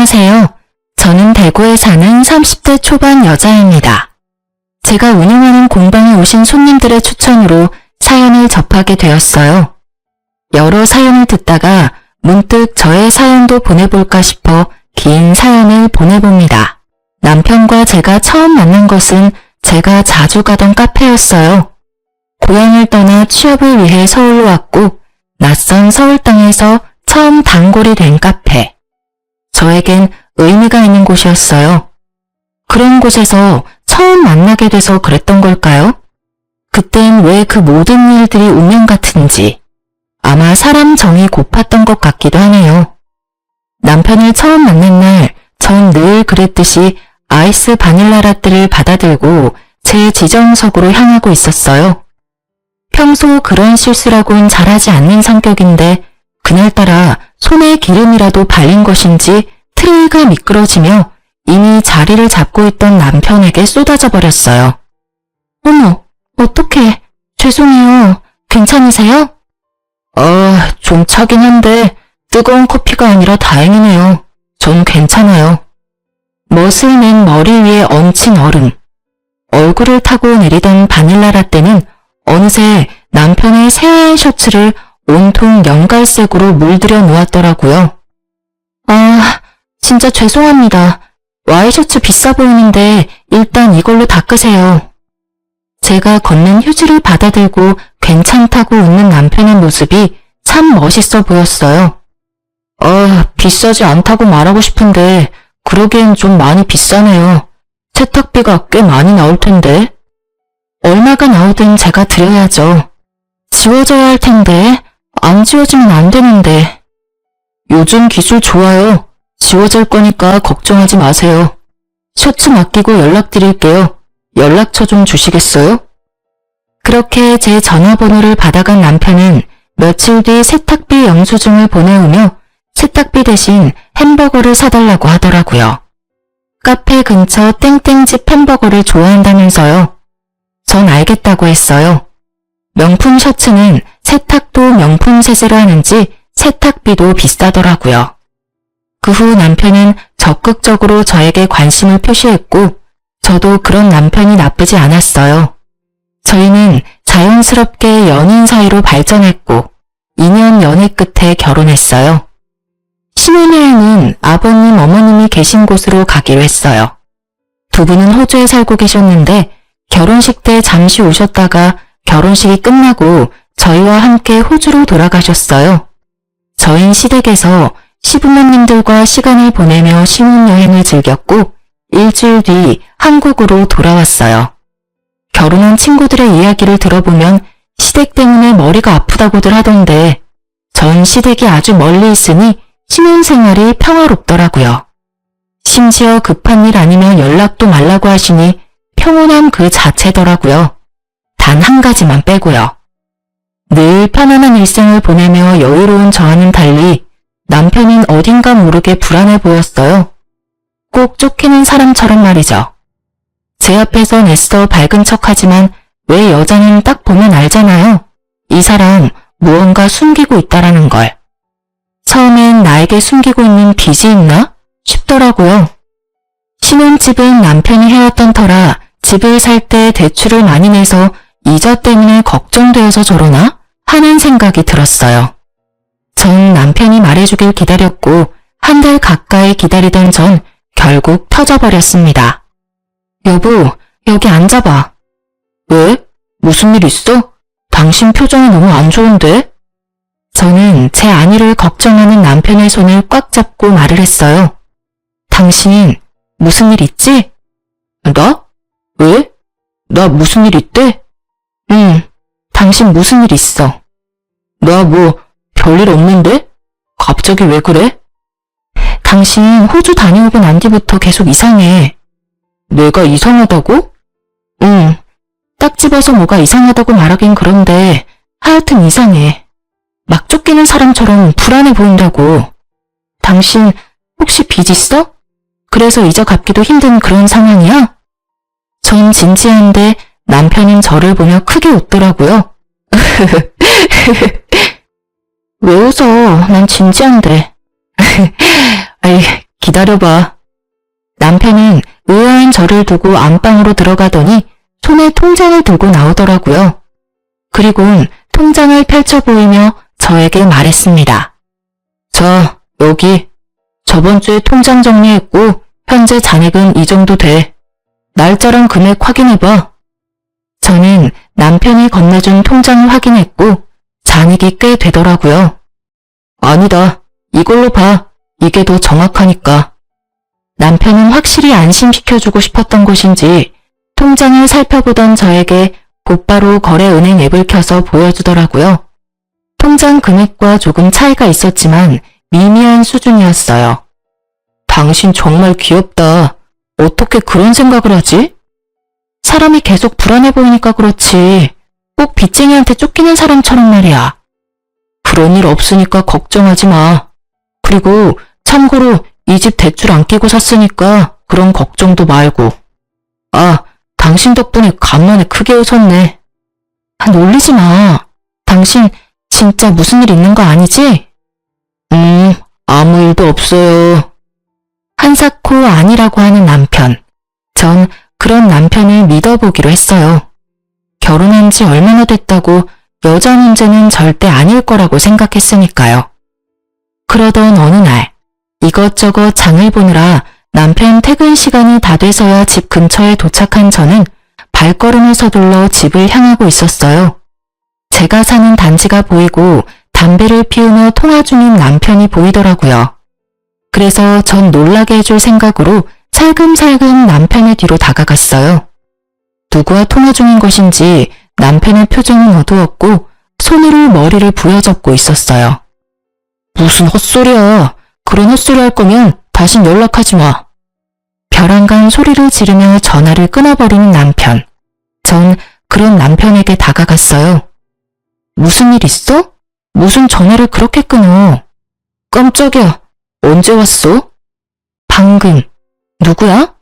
안녕하세요. 저는 대구에 사는 30대 초반 여자입니다. 제가 운영하는 공방에 오신 손님들의 추천으로 사연을 접하게 되었어요. 여러 사연을 듣다가 문득 저의 사연도 보내볼까 싶어 긴 사연을 보내봅니다. 남편과 제가 처음 만난 것은 제가 자주 가던 카페였어요. 고향을 떠나 취업을 위해 서울로 왔고 낯선 서울 땅에서 처음 단골이 된 카페. 저에겐 의미가 있는 곳이었어요. 그런 곳에서 처음 만나게 돼서 그랬던 걸까요? 그땐 왜 그 모든 일들이 운명 같은지 아마 사람 정이 고팠던 것 같기도 하네요. 남편을 처음 만난 날 전 늘 그랬듯이 아이스 바닐라 라떼를 받아들고 제 지정석으로 향하고 있었어요. 평소 그런 실수라고는 잘하지 않는 성격인데 그날따라 손에 기름이라도 발린 것인지 트레이가 미끄러지며 이미 자리를 잡고 있던 남편에게 쏟아져 버렸어요. 어머, 어떡해. 죄송해요. 괜찮으세요? 좀 차긴 한데 뜨거운 커피가 아니라 다행이네요. 전 괜찮아요. 멋을 낸 머리 위에 얹힌 얼음. 얼굴을 타고 내리던 바닐라 라떼는 어느새 남편의 새하얀 셔츠를 온통 연갈색으로 물들여 놓았더라고요. 진짜 죄송합니다. 와이셔츠 비싸 보이는데 일단 이걸로 닦으세요. 제가 건넨 휴지를 받아들고 괜찮다고 웃는 남편의 모습이 참 멋있어 보였어요. 비싸지 않다고 말하고 싶은데 그러기엔 좀 많이 비싸네요. 세탁비가 꽤 많이 나올 텐데. 얼마가 나오든 제가 드려야죠. 지워져야 할 텐데 안 지워지면 안 되는데. 요즘 기술 좋아요. 지워질 거니까 걱정하지 마세요. 셔츠 맡기고 연락드릴게요. 연락처 좀 주시겠어요? 그렇게 제 전화번호를 받아간 남편은 며칠 뒤 세탁비 영수증을 보내오며 세탁비 대신 햄버거를 사달라고 하더라고요. 카페 근처 땡땡집 햄버거를 좋아한다면서요. 전 알겠다고 했어요. 명품 셔츠는 세탁도 명품 세제로 하는지 세탁비도 비싸더라고요. 그 후 남편은 적극적으로 저에게 관심을 표시했고 저도 그런 남편이 나쁘지 않았어요. 저희는 자연스럽게 연인 사이로 발전했고 2년 연애 끝에 결혼했어요. 신혼여행은 아버님, 어머님이 계신 곳으로 가기로 했어요. 두 분은 호주에 살고 계셨는데 결혼식 때 잠시 오셨다가 결혼식이 끝나고 저희와 함께 호주로 돌아가셨어요. 저희는 시댁에서 시부모님들과 시간을 보내며 신혼여행을 즐겼고 일주일 뒤 한국으로 돌아왔어요. 결혼한 친구들의 이야기를 들어보면 시댁 때문에 머리가 아프다고들 하던데 전 시댁이 아주 멀리 있으니 신혼생활이 평화롭더라고요. 심지어 급한 일 아니면 연락도 말라고 하시니 평온함 그 자체더라고요. 단 한 가지만 빼고요. 늘 편안한 일생을 보내며 여유로운 저와는 달리 남편은 어딘가 모르게 불안해 보였어요. 꼭 쫓기는 사람처럼 말이죠. 제 앞에선 애써 밝은 척하지만 왜 여자는 딱 보면 알잖아요. 이 사람 무언가 숨기고 있다라는 걸. 처음엔 나에게 숨기고 있는 빚이 있나 싶더라고요. 신혼집은 남편이 해왔던 터라 집을 살 때 대출을 많이 내서 이자 때문에 걱정되어서 저러나 하는 생각이 들었어요. 전 남편이 말해주길 기다렸고 한 달 가까이 기다리던 전 결국 터져버렸습니다. 여보, 여기 앉아봐. 왜? 무슨 일 있어? 당신 표정이 너무 안 좋은데? 저는 제 안위를 걱정하는 남편의 손을 꽉 잡고 말을 했어요. 당신 무슨 일 있지? 나? 왜? 나 무슨 일 있대? 당신 무슨 일 있어? 나 뭐 별일 없는데? 갑자기 왜 그래? 당신 호주 다녀오고 난 뒤부터 계속 이상해. 내가 이상하다고? 딱 집어서 뭐가 이상하다고 말하긴 그런데 하여튼 이상해. 막 쫓기는 사람처럼 불안해 보인다고. 당신 혹시 빚 있어? 그래서 이자 갚기도 힘든 그런 상황이야? 전 진지한데 남편은 저를 보며 크게 웃더라고요. 왜 웃어? 난 진지한데. 아이, 기다려봐. 남편은 의아한 저를 두고 안방으로 들어가더니 손에 통장을 들고 나오더라고요. 그리곤 통장을 펼쳐 보이며 저에게 말했습니다. 자, 여기. 저번 주에 통장 정리했고 현재 잔액은 이 정도 돼. 날짜랑 금액 확인해봐. 저는 남편이 건네준 통장을 확인했고 잔액이 꽤 되더라고요. 아니다. 이걸로 봐. 이게 더 정확하니까. 남편은 확실히 안심시켜주고 싶었던 것인지 통장을 살펴보던 저에게 곧바로 거래은행 앱을 켜서 보여주더라고요. 통장 금액과 조금 차이가 있었지만 미미한 수준이었어요. 당신 정말 귀엽다. 어떻게 그런 생각을 하지? 사람이 계속 불안해 보이니까 그렇지. 꼭 빚쟁이한테 쫓기는 사람처럼 말이야. 그런 일 없으니까 걱정하지 마. 그리고 참고로 이 집 대출 안 끼고 샀으니까 그런 걱정도 말고. 아, 당신 덕분에 간만에 크게 웃었네. 놀리지 마. 당신 진짜 무슨 일 있는 거 아니지? 아무 일도 없어요. 한사코 아니라고 하는 남편. 전 그런 남편을 믿어보기로 했어요. 결혼한 지 얼마나 됐다고 여자 문제는 절대 아닐 거라고 생각했으니까요. 그러던 어느 날 이것저것 장을 보느라 남편 퇴근 시간이 다 돼서야 집 근처에 도착한 저는 발걸음을 서둘러 집을 향하고 있었어요. 제가 사는 단지가 보이고 담배를 피우며 통화 중인 남편이 보이더라고요. 그래서 전 놀라게 해줄 생각으로 살금살금 남편의 뒤로 다가갔어요. 누구와 통화 중인 것인지 남편의 표정은 어두웠고 손으로 머리를 부여잡고 있었어요. 무슨 헛소리야. 그런 헛소리 할 거면 다신 연락하지 마. 벼랑간 소리를 지르며 전화를 끊어버리는 남편. 전 그런 남편에게 다가갔어요. 무슨 일 있어? 무슨 전화를 그렇게 끊어? 깜짝이야. 언제 왔어? 방금. 누구야?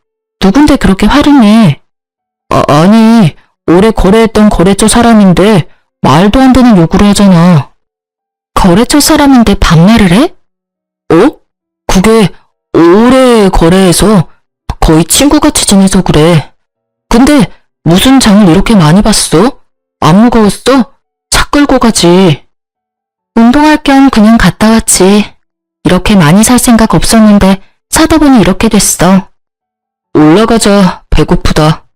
누군데 그렇게 화를 내? 아니, 오래 거래했던 거래처 사람인데 말도 안 되는 요구를 하잖아. 거래처 사람인데 반말을 해? 그게 오래 거래해서 거의 친구같이 지내서 그래. 근데 무슨 장을 이렇게 많이 봤어? 안 무거웠어? 차 끌고 가지. 운동할 겸 그냥 갔다 왔지. 이렇게 많이 살 생각 없었는데 사다 보니 이렇게 됐어. 올라가자. 배고프다.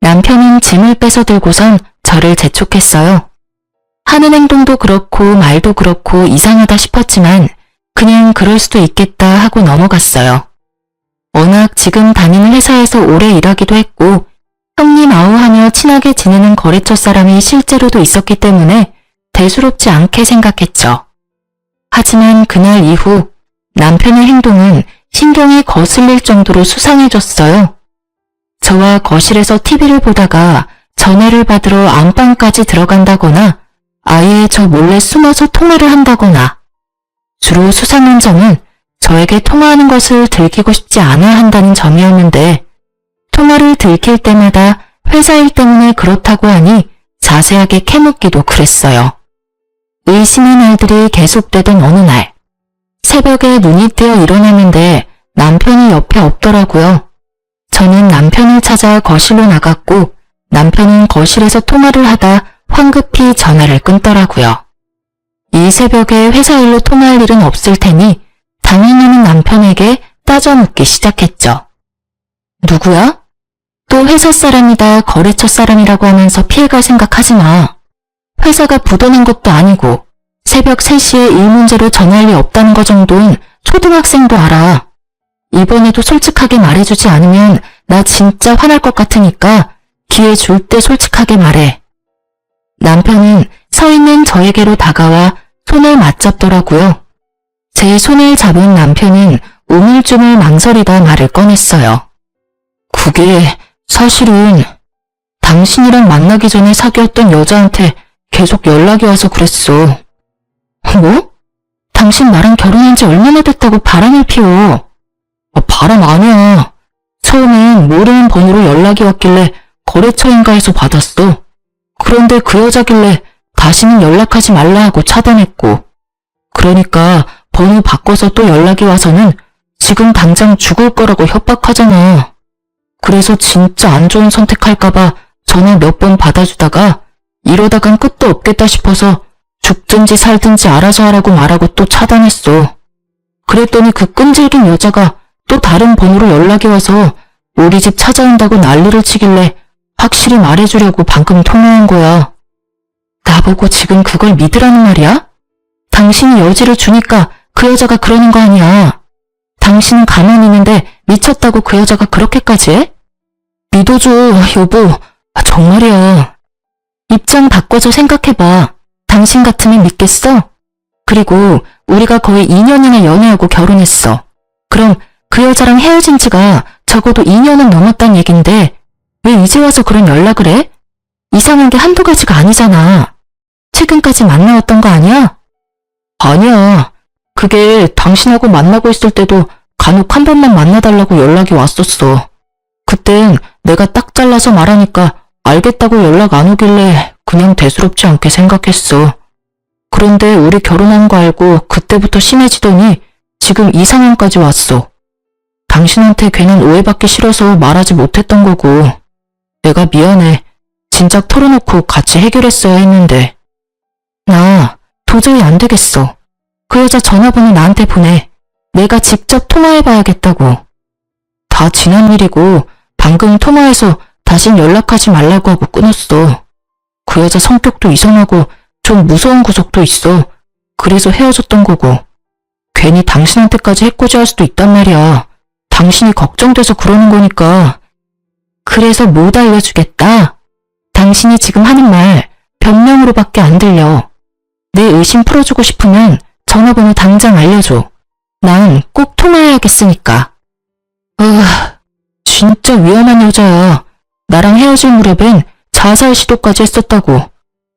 남편은 짐을 빼서 들고선 저를 재촉했어요. 하는 행동도 그렇고 말도 그렇고 이상하다 싶었지만 그냥 그럴 수도 있겠다 하고 넘어갔어요. 워낙 지금 다니는 회사에서 오래 일하기도 했고 형님 아우하며 친하게 지내는 거래처 사람이 실제로도 있었기 때문에 대수롭지 않게 생각했죠. 하지만 그날 이후 남편의 행동은 신경이 거슬릴 정도로 수상해졌어요. 저와 거실에서 TV를 보다가 전화를 받으러 안방까지 들어간다거나 아예 저 몰래 숨어서 통화를 한다거나 주로 수상한 점은 저에게 통화하는 것을 들키고 싶지 않아 한다는 점이었는데 통화를 들킬 때마다 회사 일 때문에 그렇다고 하니 자세하게 캐묻기도 그랬어요. 의심의 날들이 계속되던 어느 날 새벽에 눈이 뜨여 일어났는데 남편이 옆에 없더라고요. 저는 남편을 찾아 거실로 나갔고 남편은 거실에서 통화를 하다 황급히 전화를 끊더라고요. 이 새벽에 회사 일로 통화할 일은 없을 테니 당연히는 남편에게 따져 묻기 시작했죠. 누구야? 또 회사 사람이다 거래처 사람이라고 하면서 피해갈 생각하지 마. 회사가 부도난 것도 아니고 새벽 3시에 일 문제로 전화할 리 없다는 거 정도는 초등학생도 알아. 이번에도 솔직하게 말해주지 않으면 나 진짜 화날 것 같으니까 기회 줄 때 솔직하게 말해. 남편은 서 있는 저에게로 다가와 손을 맞잡더라고요. 제 손을 잡은 남편은 우물쭈물 망설이다 말을 꺼냈어요. 그게 사실은 당신이랑 만나기 전에 사귀었던 여자한테 계속 연락이 와서 그랬어. 뭐? 당신 나랑 결혼한 지 얼마나 됐다고 바람을 피워. 바람 아니야. 처음엔 모르는 번호로 연락이 왔길래 거래처인가 해서 받았어. 그런데 그 여자길래 다시는 연락하지 말라 하고 차단했고. 그러니까 번호 바꿔서 또 연락이 와서는 지금 당장 죽을 거라고 협박하잖아. 그래서 진짜 안 좋은 선택할까봐 전화 몇 번 받아주다가 이러다간 끝도 없겠다 싶어서 죽든지 살든지 알아서 하라고 말하고 또 차단했어. 그랬더니 그 끈질긴 여자가 또 다른 번호로 연락이 와서 우리 집 찾아온다고 난리를 치길래 확실히 말해주려고 방금 통화한 거야. 나보고 지금 그걸 믿으라는 말이야? 당신이 여지를 주니까 그 여자가 그러는 거 아니야. 당신은 가만히 있는데 미쳤다고 그 여자가 그렇게까지 해? 믿어줘, 여보. 정말이야. 입장 바꿔서 생각해봐. 당신 같으면 믿겠어? 그리고 우리가 거의 2년이나 연애하고 결혼했어. 그럼 그 여자랑 헤어진 지가 적어도 2년은 넘었단 얘긴데 왜 이제 와서 그런 연락을 해? 이상한 게 한두 가지가 아니잖아. 최근까지 만나왔던 거 아니야? 아니야. 그게 당신하고 만나고 있을 때도 간혹 한 번만 만나달라고 연락이 왔었어. 그땐 내가 딱 잘라서 말하니까 알겠다고 연락 안 오길래 그냥 대수롭지 않게 생각했어. 그런데 우리 결혼한 거 알고 그때부터 심해지더니 지금 이 상황까지 왔어. 당신한테 괜한 오해받기 싫어서 말하지 못했던 거고. 내가 미안해. 진작 털어놓고 같이 해결했어야 했는데. 나 도저히 안 되겠어. 그 여자 전화번호 나한테 보내. 내가 직접 통화해봐야겠다고. 다 지난 일이고 방금 통화해서 다신 연락하지 말라고 하고 끊었어. 그 여자 성격도 이상하고 좀 무서운 구석도 있어. 그래서 헤어졌던 거고. 괜히 당신한테까지 해코지할 수도 있단 말이야. 당신이 걱정돼서 그러는 거니까. 그래서 못 알려주겠다. 당신이 지금 하는 말 변명으로밖에 안 들려. 내 의심 풀어주고 싶으면 전화번호 당장 알려줘. 난 꼭 통화해야겠으니까. 진짜 위험한 여자야. 나랑 헤어질 무렵엔 자살 시도까지 했었다고.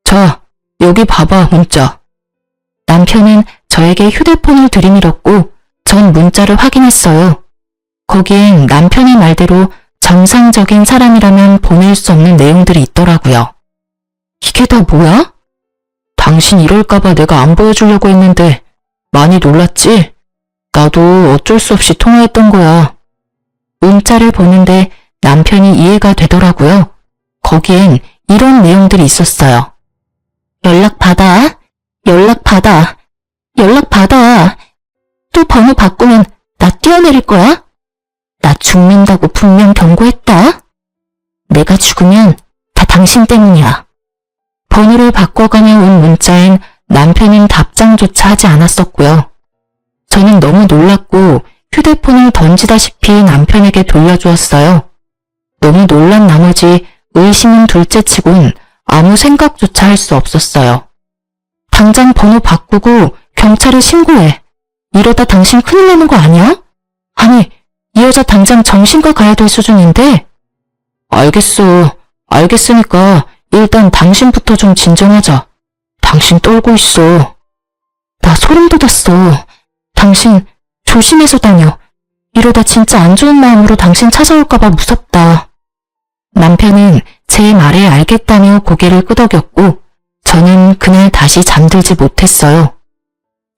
자, 여기 봐봐, 문자. 남편은 저에게 휴대폰을 들이밀었고 전 문자를 확인했어요. 거기엔 남편의 말대로 정상적인 사람이라면 보낼 수 없는 내용들이 있더라고요. 이게 다 뭐야? 당신 이럴까봐 내가 안 보여주려고 했는데 많이 놀랐지? 나도 어쩔 수 없이 통화했던 거야. 문자를 보는데 남편이 이해가 되더라고요. 거기엔 이런 내용들이 있었어요. 연락 받아. 연락 받아. 연락 받아. 또 번호 바꾸면 나 뛰어내릴 거야? 나 죽는다고 분명 경고했다. 내가 죽으면 다 당신 때문이야. 번호를 바꿔가며 온 문자엔 남편은 답장조차 하지 않았었고요. 저는 너무 놀랐고 휴대폰을 던지다시피 남편에게 돌려주었어요. 너무 놀란 나머지 의심은 둘째치곤 아무 생각조차 할 수 없었어요. 당장 번호 바꾸고 경찰에 신고해. 이러다 당신 큰일 나는 거 아니야? 아니, 이 여자 당장 정신과 가야 될 수준인데? 알겠어. 알겠으니까 일단 당신부터 좀 진정하자. 당신 떨고 있어. 나 소름 돋았어. 당신 조심해서 다녀. 이러다 진짜 안 좋은 마음으로 당신 찾아올까봐 무섭다. 남편은 제 말에 알겠다며 고개를 끄덕였고 저는 그날 다시 잠들지 못했어요.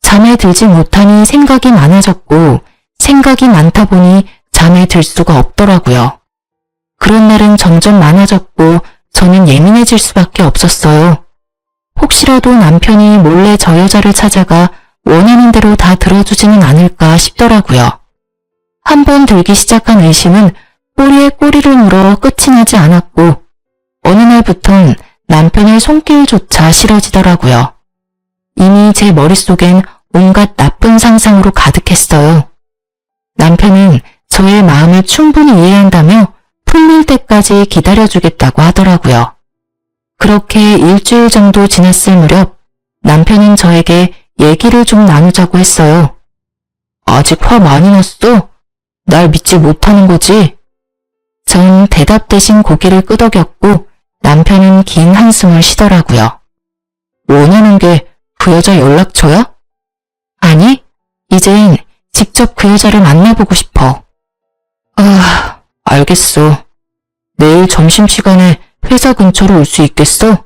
잠에 들지 못하니 생각이 많아졌고 생각이 많다 보니 잠에 들 수가 없더라고요. 그런 날은 점점 많아졌고 저는 예민해질 수밖에 없었어요. 혹시라도 남편이 몰래 저 여자를 찾아가 원하는 대로 다 들어주지는 않을까 싶더라고요. 한번 들기 시작한 의심은 꼬리에 꼬리를 물어 끝이 나지 않았고 어느 날부턴 남편의 손길조차 싫어지더라고요. 이미 제 머릿속엔 온갖 나쁜 상상으로 가득했어요. 남편은 저의 마음을 충분히 이해한다며 풀릴 때까지 기다려주겠다고 하더라고요. 그렇게 일주일 정도 지났을 무렵 남편은 저에게 얘기를 좀 나누자고 했어요. 아직 화 많이 났어? 날 믿지 못하는 거지? 전 대답 대신 고개를 끄덕였고 남편은 긴 한숨을 쉬더라고요. 원하는 게 그 여자 연락처야? 아니, 이젠 직접 그 여자를 만나보고 싶어. 알겠어. 내일 점심시간에 회사 근처로 올 수 있겠어?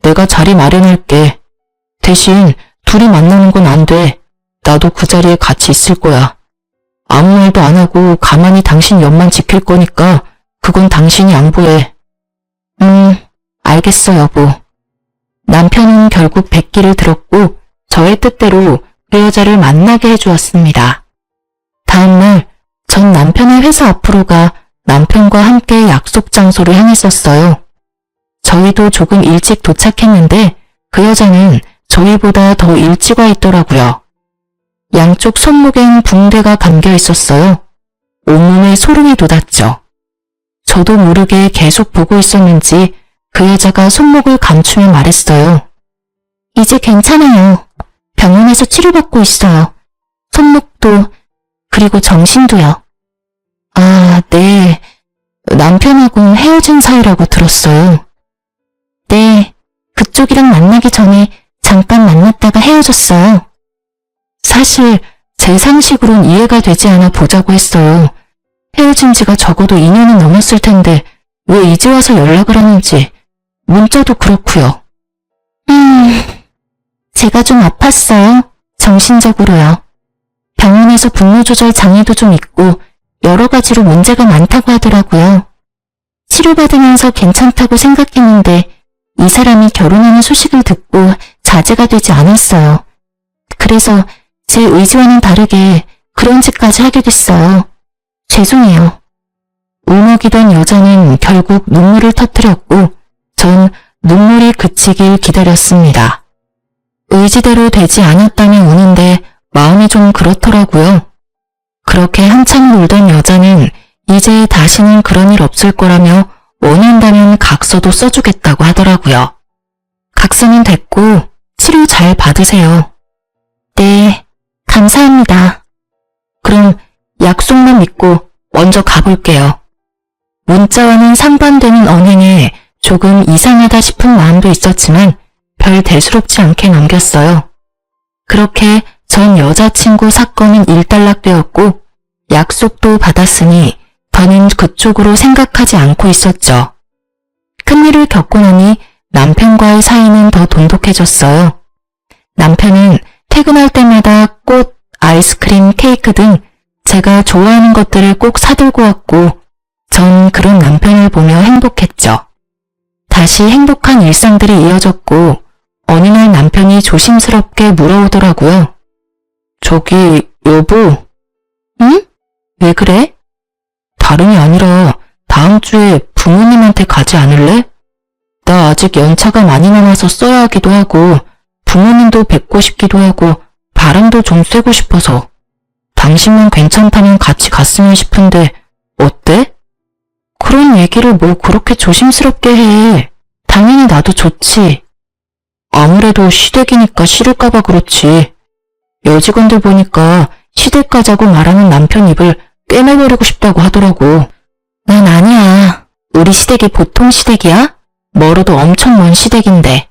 내가 자리 마련할게. 대신 둘이 만나는 건 안 돼. 나도 그 자리에 같이 있을 거야. 아무 말도 안 하고 가만히 당신 옆만 지킬 거니까 그건 당신이 양보해. 알겠어, 여보. 남편은 결국 백기를 들었고 저의 뜻대로 그 여자를 만나게 해주었습니다. 다음날 전 남편의 회사 앞으로 가 남편과 함께 약속 장소를 향했었어요. 저희도 조금 일찍 도착했는데 그 여자는 저희보다 더 일찍 와 있더라고요. 양쪽 손목엔 붕대가 감겨 있었어요. 온몸에 소름이 돋았죠. 저도 모르게 계속 보고 있었는지 그 여자가 손목을 감추며 말했어요. 이제 괜찮아요. 병원에서 치료받고 있어요. 손목도, 그리고 정신도요. 아, 네. 남편하고는 헤어진 사이라고 들었어요. 네, 그쪽이랑 만나기 전에 잠깐 만났다가 헤어졌어요. 사실 제 상식으론 이해가 되지 않아 보자고 했어요. 헤어진 지가 적어도 2년은 넘었을 텐데 왜 이제 와서 연락을 하는지 문자도 그렇고요. 제가 좀 아팠어요. 정신적으로요. 병원에서 분노 조절 장애도 좀 있고 여러 가지로 문제가 많다고 하더라고요. 치료받으면서 괜찮다고 생각했는데 이 사람이 결혼하는 소식을 듣고 자제가 되지 않았어요. 그래서 제 의지와는 다르게 그런 짓까지 하게 됐어요. 죄송해요. 울먹이던 여자는 결국 눈물을 터뜨렸고 전 눈물이 그치길 기다렸습니다. 의지대로 되지 않았다며 우는데 마음이 좀 그렇더라고요. 그렇게 한참 울던 여자는 이제 다시는 그런 일 없을 거라며 원한다면 각서도 써주겠다고 하더라고요. 각서는 됐고 치료 잘 받으세요. 네, 감사합니다. 그럼 약속만 믿고 먼저 가볼게요. 문자와는 상반되는 언행에 조금 이상하다 싶은 마음도 있었지만 별 대수롭지 않게 넘겼어요. 그렇게 전 여자친구 사건은 일단락되었고 약속도 받았으니 더는 그쪽으로 생각하지 않고 있었죠. 큰일을 겪고 나니 남편과의 사이는 더 돈독해졌어요. 남편은 퇴근할 때마다 꽃, 아이스크림, 케이크 등 제가 좋아하는 것들을 꼭 사들고 왔고 전 그런 남편을 보며 행복했죠. 다시 행복한 일상들이 이어졌고 어느 날 남편이 조심스럽게 물어오더라고요. 저기 여보. 응? 왜 그래? 다름이 아니라 다음 주에 부모님한테 가지 않을래? 나 아직 연차가 많이 남아서 써야 하기도 하고 부모님도 뵙고 싶기도 하고 바람도 좀 쐬고 싶어서 당신만 괜찮다면 같이 갔으면 싶은데 어때? 그런 얘기를 뭘 그렇게 조심스럽게 해. 당연히 나도 좋지. 아무래도 시댁이니까 싫을까봐 그렇지. 여직원들 보니까 시댁 가자고 말하는 남편 입을 꿰매버리고 싶다고 하더라고. 난 아니야. 우리 시댁이 보통 시댁이야? 멀어도 엄청 먼 시댁인데.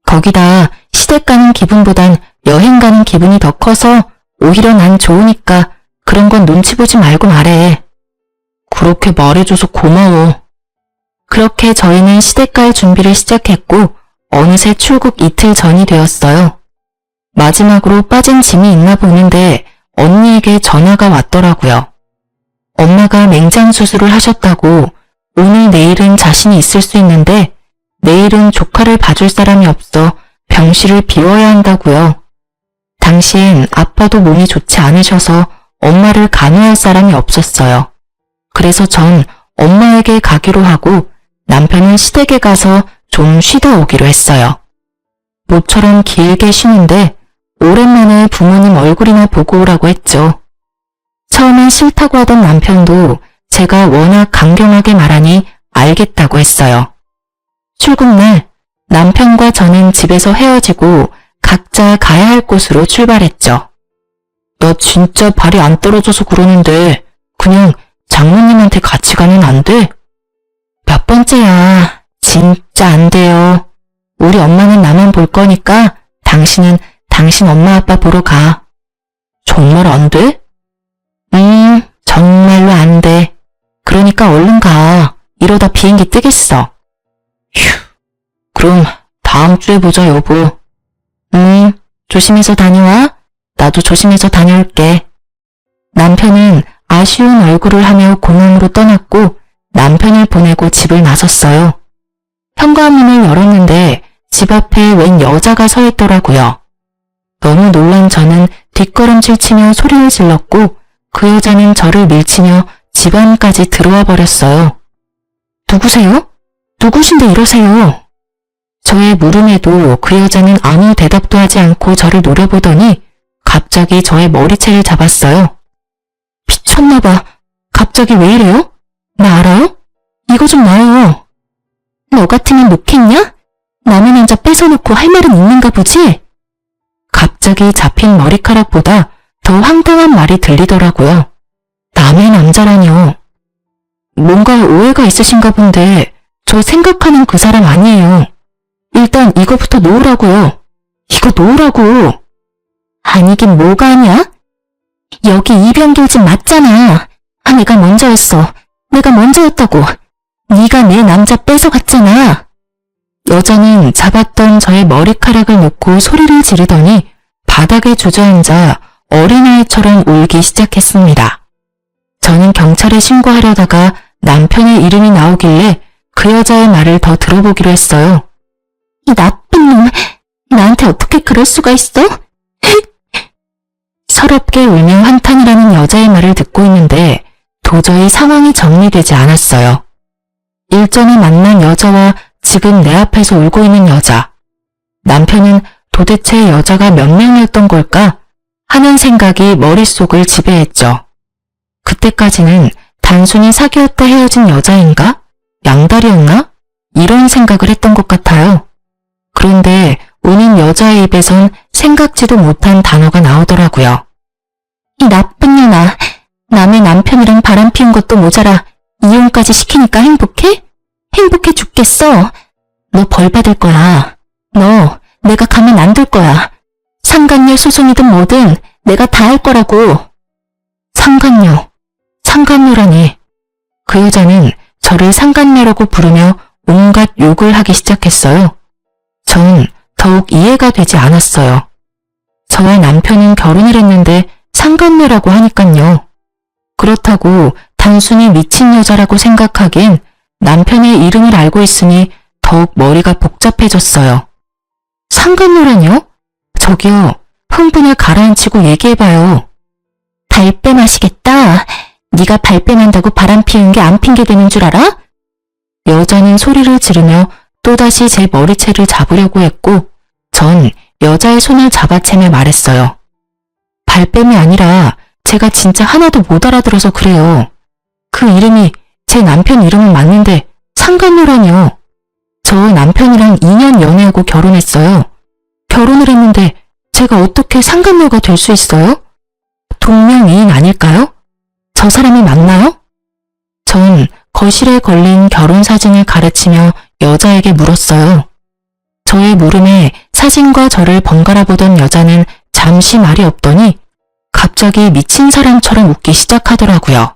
거기다 시댁 가는 기분보단 여행 가는 기분이 더 커서 오히려 난 좋으니까 그런 건 눈치 보지 말고 말해. 그렇게 말해줘서 고마워. 그렇게 저희는 시댁 갈 준비를 시작했고 어느새 출국 이틀 전이 되었어요. 마지막으로 빠진 짐이 있나 보는데 언니에게 전화가 왔더라고요. 엄마가 맹장 수술을 하셨다고 오늘 내일은 자신이 있을 수 있는데 내일은 조카를 봐줄 사람이 없어 병실을 비워야 한다고요. 당시엔 아빠도 몸이 좋지 않으셔서 엄마를 간호할 사람이 없었어요. 그래서 전 엄마에게 가기로 하고 남편은 시댁에 가서 좀 쉬다 오기로 했어요. 모처럼 길게 쉬는데 오랜만에 부모님 얼굴이나 보고 오라고 했죠. 처음엔 싫다고 하던 남편도 제가 워낙 강경하게 말하니 알겠다고 했어요. 출국날 남편과 저는 집에서 헤어지고 각자 가야 할 곳으로 출발했죠. 나 진짜 발이 안 떨어져서 그러는데 그냥 장모님한테 같이 가면 안 돼? 몇 번째야. 진짜 안 돼요. 우리 엄마는 나만 볼 거니까 당신은 당신 엄마 아빠 보러 가. 정말 안 돼? 정말로 안 돼. 그러니까 얼른 가. 이러다 비행기 뜨겠어. 휴, 그럼 다음 주에 보자 여보. 조심해서 다녀와. 나도 조심해서 다녀올게. 남편은 아쉬운 얼굴을 하며 공항으로 떠났고 남편을 보내고 집을 나섰어요. 현관문을 열었는데 집 앞에 웬 여자가 서 있더라고요. 너무 놀란 저는 뒷걸음질 치며 소리를 질렀고 그 여자는 저를 밀치며 집 안까지 들어와 버렸어요. 누구세요? 누구신데 이러세요? 저의 물음에도 그 여자는 아무 대답도 하지 않고 저를 노려보더니 갑자기 저의 머리채를 잡았어요. 미쳤나봐. 갑자기 왜 이래요? 나 알아요? 이거 좀 놔요. 너 같으면 놓겠냐? 남의 남자 뺏어놓고 할 말은 있는가 보지? 갑자기 잡힌 머리카락보다 더 황당한 말이 들리더라고요. 남의 남자라뇨. 뭔가 오해가 있으신가 본데 저 생각하는 그 사람 아니에요. 일단 이거부터 놓으라고요. 이거 놓으라고. 아니긴 뭐가 아니야? 여기 이병길집 맞잖아. 내가 먼저였어. 내가 먼저였다고. 네가 내 남자 뺏어갔잖아. 여자는 잡았던 저의 머리카락을 놓고 소리를 지르더니 바닥에 주저앉아 어린아이처럼 울기 시작했습니다. 저는 경찰에 신고하려다가 남편의 이름이 나오길래 그 여자의 말을 더 들어보기로 했어요. 이 나쁜 놈, 나한테 어떻게 그럴 수가 있어? 서럽게 울며 한탄이라는 여자의 말을 듣고 있는데 도저히 상황이 정리되지 않았어요. 일전에 만난 여자와 지금 내 앞에서 울고 있는 여자. 남편은 도대체 여자가 몇 명이었던 걸까 하는 생각이 머릿속을 지배했죠. 그때까지는 단순히 사귀었다 헤어진 여자인가? 양다리였나? 이런 생각을 했던 것 같아요. 그런데 우는 여자의 입에선 생각지도 못한 단어가 나오더라고요. 이 나쁜 년아, 남의 남편이랑 바람 피운 것도 모자라 이혼까지 시키니까 행복해? 행복해 죽겠어. 너 벌 받을 거야. 너 내가 가면 안 될 거야. 상간녀 소송이든 뭐든 내가 다 할 거라고. 상간녀, 상간녀라니. 그 여자는 저를 상간녀라고 부르며 온갖 욕을 하기 시작했어요. 전 더욱 이해가 되지 않았어요. 저와 남편은 결혼을 했는데 상간녀라고 하니깐요. 그렇다고 단순히 미친 여자라고 생각하기엔 남편의 이름을 알고 있으니 더욱 머리가 복잡해졌어요. 상간녀라뇨? 저기요, 흥분을 가라앉히고 얘기해봐요. 발뺌 하시겠다. 네가 발뺌한다고 바람 피운 게 안 핑계대는 줄 알아? 여자는 소리를 지르며 또다시 제 머리채를 잡으려고 했고 전 여자의 손을 잡아채며 말했어요. 발뺌이 아니라 제가 진짜 하나도 못 알아들어서 그래요. 그 이름이 제 남편 이름은 맞는데 상간녀라뇨. 저 남편이랑 2년 연애하고 결혼했어요. 결혼을 했는데 제가 어떻게 상간녀가 될 수 있어요? 동명이인 아닐까요? 저 사람이 맞나요? 전 거실에 걸린 결혼사진을 가르치며 여자에게 물었어요. 저의 물음에 사진과 저를 번갈아 보던 여자는 잠시 말이 없더니 갑자기 미친 사람처럼 웃기 시작하더라고요.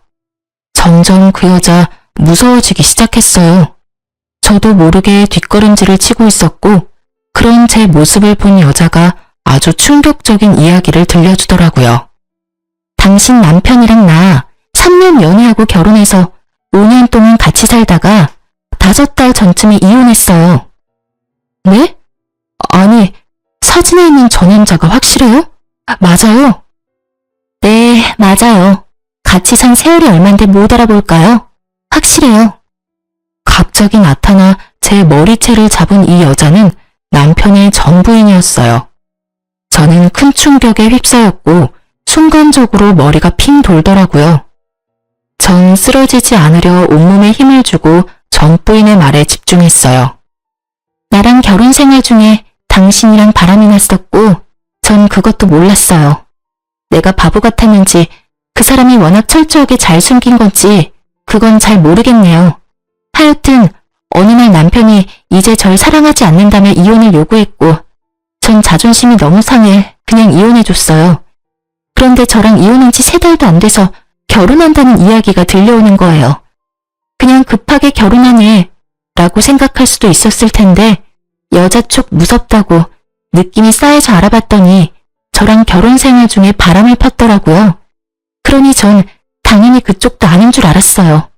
점점 그 여자 무서워지기 시작했어요. 저도 모르게 뒷걸음질을 치고 있었고 그런 제 모습을 본 여자가 아주 충격적인 이야기를 들려주더라고요. 당신 남편이랑 나 3년 연애하고 결혼해서 5년 동안 같이 살다가 5달 전쯤에 이혼했어요. 네? 아니, 사진에 있는 저 남자가 확실해요? 맞아요. 네, 맞아요. 같이 산 세월이 얼만데 못 알아볼까요? 확실해요. 갑자기 나타나 제 머리채를 잡은 이 여자는 남편의 전 부인이었어요. 저는 큰 충격에 휩싸였고 순간적으로 머리가 핑 돌더라고요. 전 쓰러지지 않으려 온몸에 힘을 주고 전 부인의 말에 집중했어요. 나랑 결혼 생활 중에 당신이랑 바람이 났었고 전 그것도 몰랐어요. 내가 바보 같았는지 그 사람이 워낙 철저하게 잘 숨긴 건지 그건 잘 모르겠네요. 하여튼 어느 날 남편이 이제 절 사랑하지 않는다며 이혼을 요구했고 전 자존심이 너무 상해 그냥 이혼해줬어요. 그런데 저랑 이혼한 지 3달도 안 돼서 결혼한다는 이야기가 들려오는 거예요. 그냥 급하게 결혼하네 라고 생각할 수도 있었을 텐데 여자 쪽 무섭다고 느낌이 쌓여서 알아봤더니 저랑 결혼 생활 중에 바람을 폈더라고요. 그러니 전 당연히 그쪽도 아닌 줄 알았어요.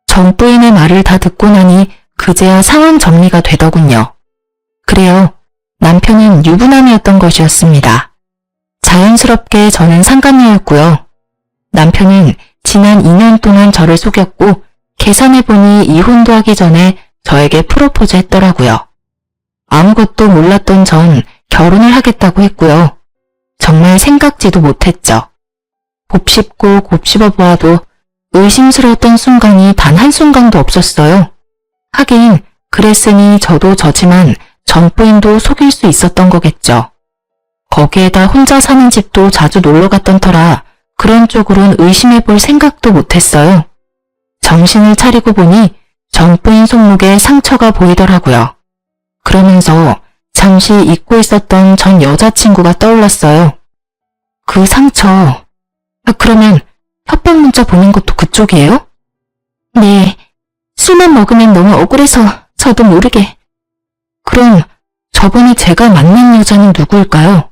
전 부인의 말을 다 듣고 나니 그제야 상황 정리가 되더군요. 그래요. 남편은 유부남이었던 것이었습니다. 자연스럽게 저는 상간녀였고요. 남편은 지난 2년 동안 저를 속였고 계산해보니 이혼도 하기 전에 저에게 프로포즈 했더라고요. 아무것도 몰랐던 전 결혼을 하겠다고 했고요. 정말 생각지도 못했죠. 곱씹고 곱씹어 보아도 의심스러웠던 순간이 단 한순간도 없었어요. 하긴 그랬으니 저도 저지만 전 부인도 속일 수 있었던 거겠죠. 거기에다 혼자 사는 집도 자주 놀러 갔던 터라 그런 쪽으론 의심해 볼 생각도 못했어요. 정신을 차리고 보니 전 부인 손목에 상처가 보이더라고요. 그러면서 잠시 잊고 있었던 전 여자친구가 떠올랐어요. 그 상처, 그러면 협박 문자 보낸 것도 그쪽이에요? 네, 술만 먹으면 너무 억울해서 저도 모르게. 그럼 저번에 제가 만난 여자는 누구일까요?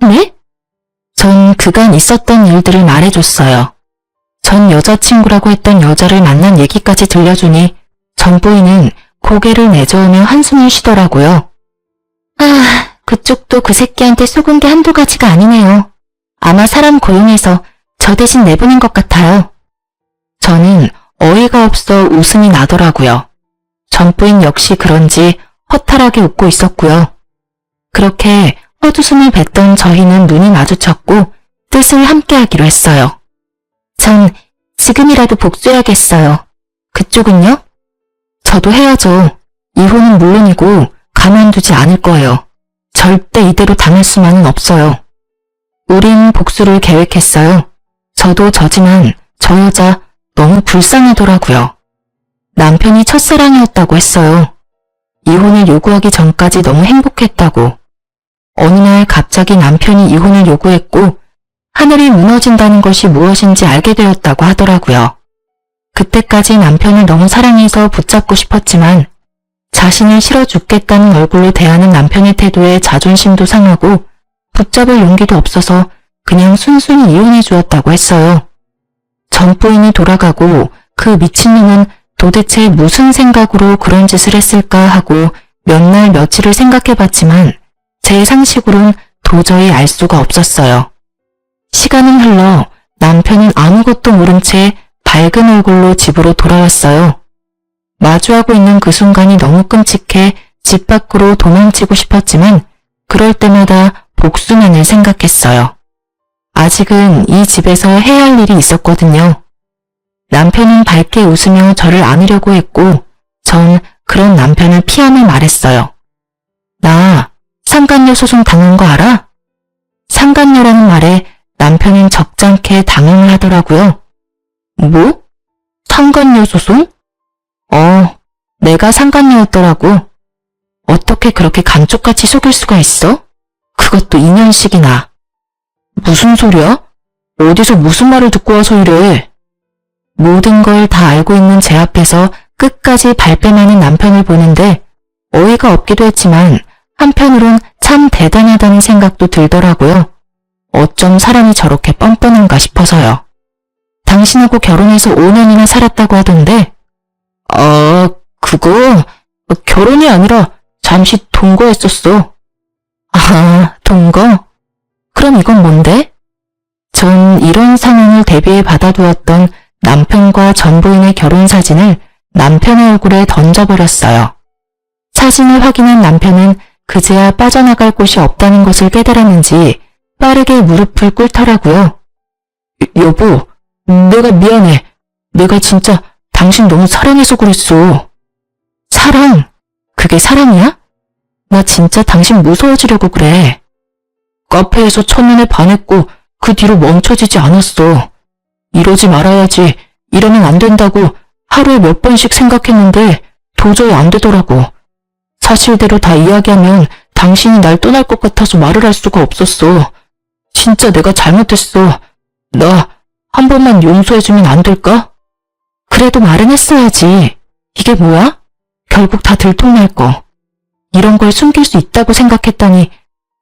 네? 전 그간 있었던 일들을 말해줬어요. 전 여자친구라고 했던 여자를 만난 얘기까지 들려주니 전 부인은 고개를 내저으며 한숨을 쉬더라고요. 아, 그쪽도 그 새끼한테 속은 게 한두 가지가 아니네요. 아마 사람 고용해서 저 대신 내보낸 것 같아요. 저는 어이가 없어 웃음이 나더라고요. 전 부인 역시 그런지 허탈하게 웃고 있었고요. 그렇게 헛웃음을 뱉던 저희는 눈이 마주쳤고 뜻을 함께하기로 했어요. 전 지금이라도 복수해야겠어요. 그쪽은요? 저도 해야죠. 이혼은 물론이고 가만두지 않을 거예요. 절대 이대로 당할 수만은 없어요. 우린 복수를 계획했어요. 저도 저지만 저 여자 너무 불쌍하더라고요. 남편이 첫사랑이었다고 했어요. 이혼을 요구하기 전까지 너무 행복했다고. 어느 날 갑자기 남편이 이혼을 요구했고 하늘이 무너진다는 것이 무엇인지 알게 되었다고 하더라고요. 그때까지 남편을 너무 사랑해서 붙잡고 싶었지만 자신을 싫어 죽겠다는 얼굴로 대하는 남편의 태도에 자존심도 상하고 붙잡을 용기도 없어서 그냥 순순히 이혼해 주었다고 했어요. 전 부인이 돌아가고 그 미친놈은 도대체 무슨 생각으로 그런 짓을 했을까 하고 몇 날 며칠을 생각해봤지만 제 상식으론 도저히 알 수가 없었어요. 시간은 흘러 남편은 아무것도 모른 채 밝은 얼굴로 집으로 돌아왔어요. 마주하고 있는 그 순간이 너무 끔찍해 집 밖으로 도망치고 싶었지만 그럴 때마다 복수만을 생각했어요. 아직은 이 집에서 해야 할 일이 있었거든요. 남편은 밝게 웃으며 저를 안으려고 했고 전 그런 남편을 피하며 말했어요. 나 상간녀 소송 당한 거 알아? 상간녀라는 말에 남편은 적잖게 당황을 하더라고요. 뭐? 상간녀 소송? 내가 상간녀였더라고. 어떻게 그렇게 감쪽같이 속일 수가 있어? 그것도 2년씩이나. 무슨 소리야? 어디서 무슨 말을 듣고 와서 이래? 모든 걸 다 알고 있는 제 앞에서 끝까지 발뺌하는 남편을 보는데 어이가 없기도 했지만 한편으론 참 대단하다는 생각도 들더라고요. 어쩜 사람이 저렇게 뻔뻔한가 싶어서요. 당신하고 결혼해서 5년이나 살았다고 하던데 그거 결혼이 아니라 잠시 동거했었어. 아, 동거? 그럼 이건 뭔데? 전 이런 상황을 대비해 받아두었던 남편과 전 부인의 결혼 사진을 남편의 얼굴에 던져버렸어요. 사진을 확인한 남편은 그제야 빠져나갈 곳이 없다는 것을 깨달았는지 빠르게 무릎을 꿇더라고요. 여보, 내가 미안해. 내가 진짜 당신 너무 사랑해서 그랬어. 사랑? 그게 사랑이야? 나 진짜 당신 무서워지려고 그래. 카페에서 첫눈에 반했고 그 뒤로 멈춰지지 않았어. 이러지 말아야지, 이러면 안 된다고 하루에 몇 번씩 생각했는데 도저히 안 되더라고. 사실대로 다 이야기하면 당신이 날 떠날 것 같아서 말을 할 수가 없었어. 진짜 내가 잘못했어. 나 한 번만 용서해주면 안 될까? 그래도 말은 했어야지. 이게 뭐야? 결국 다 들통날 거. 이런 걸 숨길 수 있다고 생각했다니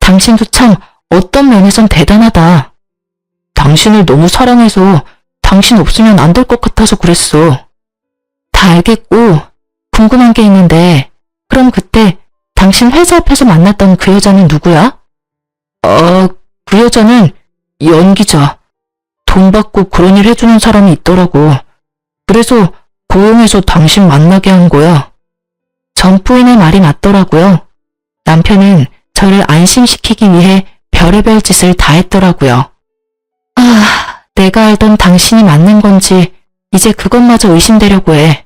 당신도 참 어떤 면에선 대단하다. 당신을 너무 사랑해서 당신 없으면 안 될 것 같아서 그랬어. 다 알겠고 궁금한 게 있는데 그럼 그때 당신 회사 앞에서 만났던 그 여자는 누구야? 그 여자는 연기자. 돈 받고 그런 일 해주는 사람이 있더라고. 그래서 고용해서 당신 만나게 한 거야. 전 부인의 말이 맞더라고요. 남편은 저를 안심시키기 위해 별의별 짓을 다 했더라고요. 내가 알던 당신이 맞는 건지 이제 그것마저 의심되려고 해.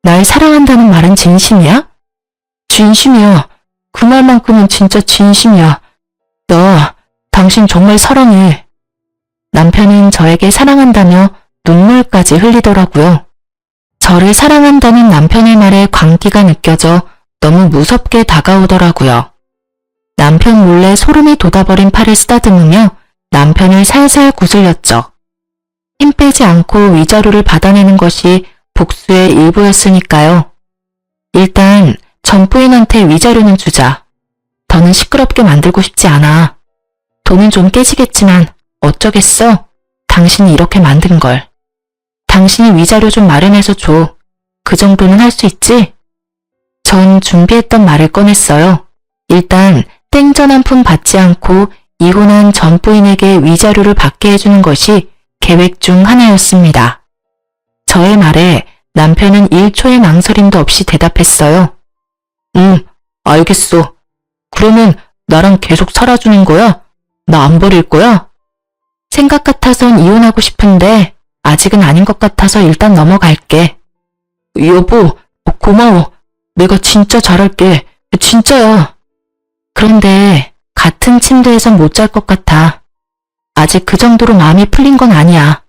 날 사랑한다는 말은 진심이야? 진심이야. 그 말만큼은 진짜 진심이야. 나 당신 정말 사랑해. 남편은 저에게 사랑한다며 눈물까지 흘리더라고요. 저를 사랑한다는 남편의 말에 광기가 느껴져 너무 무섭게 다가오더라고요. 남편 몰래 소름이 돋아버린 팔을 쓰다듬으며 남편을 살살 구슬렸죠. 힘 빼지 않고 위자료를 받아내는 것이 복수의 일부였으니까요. 일단 전 부인한테 위자료는 주자. 더는 시끄럽게 만들고 싶지 않아. 돈은 좀 깨지겠지만 어쩌겠어? 당신이 이렇게 만든 걸. 당신이 위자료 좀 마련해서 줘. 그 정도는 할 수 있지? 전 준비했던 말을 꺼냈어요. 일단 땡전 한 푼 받지 않고 이혼한 전 부인에게 위자료를 받게 해주는 것이 계획 중 하나였습니다. 저의 말에 남편은 1초의 망설임도 없이 대답했어요. 알겠어. 그러면 나랑 계속 살아주는 거야? 나 안 버릴 거야? 생각 같아선 이혼하고 싶은데 아직은 아닌 것 같아서 일단 넘어갈게. 여보, 고마워. 내가 진짜 잘할게. 진짜야. 그런데 같은 침대에선 못 잘 것 같아. 아직 그 정도로 마음이 풀린 건 아니야.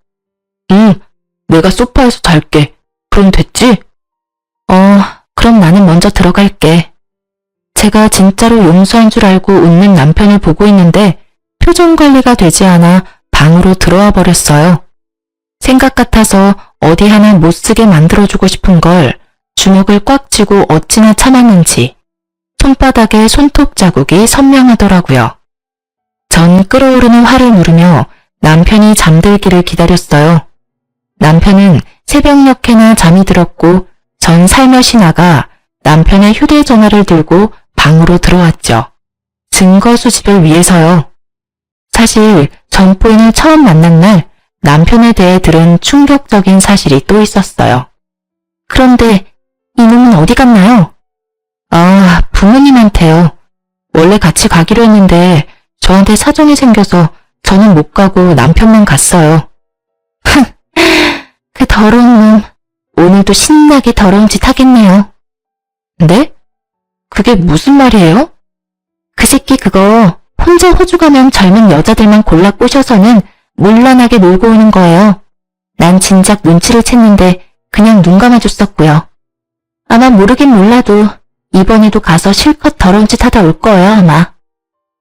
내가 소파에서 잘게. 그럼 됐지? 그럼 나는 먼저 들어갈게. 제가 진짜로 용서한 줄 알고 웃는 남편을 보고 있는데 표정 관리가 되지 않아 방으로 들어와 버렸어요. 생각 같아서 어디 하나 못 쓰게 만들어주고 싶은 걸 주먹을 꽉 쥐고 어찌나 참았는지 손바닥에 손톱 자국이 선명하더라고요. 전 끓어오르는 화를 누르며 남편이 잠들기를 기다렸어요. 남편은 새벽녘에나 잠이 들었고 전 살며시 나가 남편의 휴대전화를 들고 방으로 들어왔죠. 증거 수집을 위해서요. 사실 전 부인을 처음 만난 날 남편에 대해 들은 충격적인 사실이 또 있었어요. 그런데 이놈은 어디 갔나요? 부모님한테요. 원래 같이 가기로 했는데 저한테 사정이 생겨서 저는 못 가고 남편만 갔어요. 그 더러운 놈, 오늘도 신나게 더러운 짓 하겠네요. 네? 그게 무슨 말이에요? 그 새끼 그거 혼자 호주 가면 젊은 여자들만 골라 꼬셔서는 물란하게 놀고 오는 거예요. 난 진작 눈치를 챘는데 그냥 눈 감아줬었고요. 아마 모르긴 몰라도 이번에도 가서 실컷 더러운 짓 하다 올 거예요, 아마.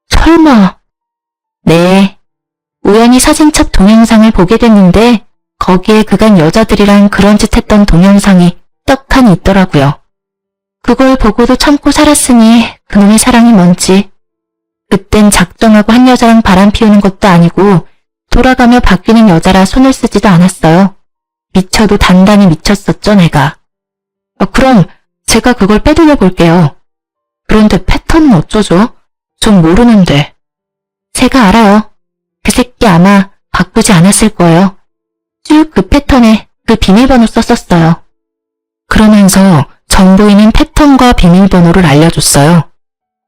설마. 네. 우연히 사진첩 동영상을 보게 됐는데 거기에 그간 여자들이랑 그런 짓 했던 동영상이 떡하니 있더라고요. 그걸 보고도 참고 살았으니 그놈의 사랑이 뭔지. 그땐 작정하고 한 여자랑 바람 피우는 것도 아니고 돌아가며 바뀌는 여자라 손을 쓰지도 않았어요. 미쳐도 단단히 미쳤었죠, 내가. 그럼 제가 그걸 빼돌려 볼게요. 그런데 패턴은 어쩌죠? 전 모르는데. 제가 알아요. 그 새끼 아마 바꾸지 않았을 거예요. 쭉 그 패턴에 그 비밀번호 썼었어요. 그러면서 전 부인은 패턴과 비밀번호를 알려줬어요.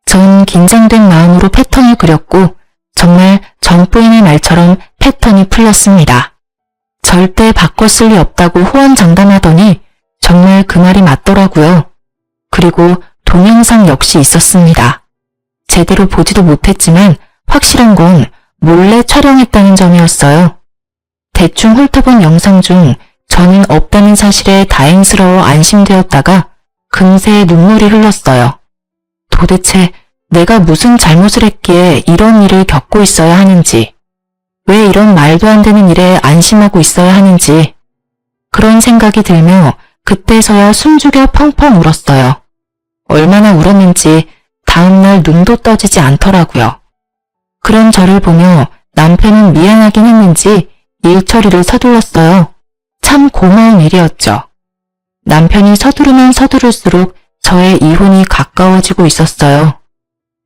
전 긴장된 마음으로 패턴을 그렸고 정말 전 부인의 말처럼 패턴이 풀렸습니다. 절대 바꿨을 리 없다고 호언장담하더니 정말 그 말이 맞더라고요. 그리고 동영상 역시 있었습니다. 제대로 보지도 못했지만 확실한 건 몰래 촬영했다는 점이었어요. 대충 훑어본 영상 중 저는 없다는 사실에 다행스러워 안심되었다가 금세 눈물이 흘렀어요. 도대체 내가 무슨 잘못을 했기에 이런 일을 겪고 있어야 하는지, 왜 이런 말도 안 되는 일에 안심하고 있어야 하는지, 그런 생각이 들며 그때서야 숨죽여 펑펑 울었어요. 얼마나 울었는지 다음날 눈도 떠지지 않더라고요. 그런 저를 보며 남편은 미안하긴 했는지 일 처리를 서둘렀어요. 참 고마운 일이었죠. 남편이 서두르면 서두를수록 저의 이혼이 가까워지고 있었어요.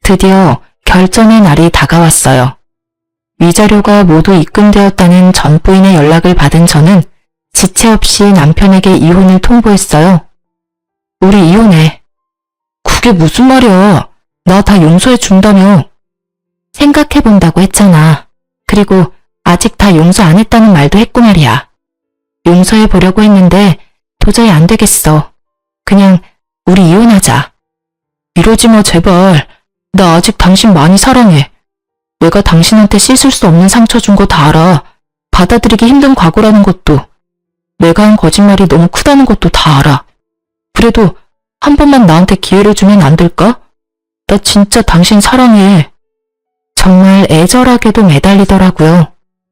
드디어 결전의 날이 다가왔어요. 위자료가 모두 입금되었다는 전 부인의 연락을 받은 저는 지체 없이 남편에게 이혼을 통보했어요. 우리 이혼해. 그게 무슨 말이야. 나 다 용서해 준다며. 생각해본다고 했잖아. 그리고 아직 다 용서 안 했다는 말도 했고 말이야. 용서해 보려고 했는데 도저히 안 되겠어. 그냥 우리 이혼하자. 이러지 마 제발. 나 아직 당신 많이 사랑해. 내가 당신한테 씻을 수 없는 상처 준 거 다 알아. 받아들이기 힘든 과거라는 것도. 내가 한 거짓말이 너무 크다는 것도 다 알아. 그래도 한 번만 나한테 기회를 주면 안 될까? 나 진짜 당신 사랑해. 정말 애절하게도 매달리더라고요.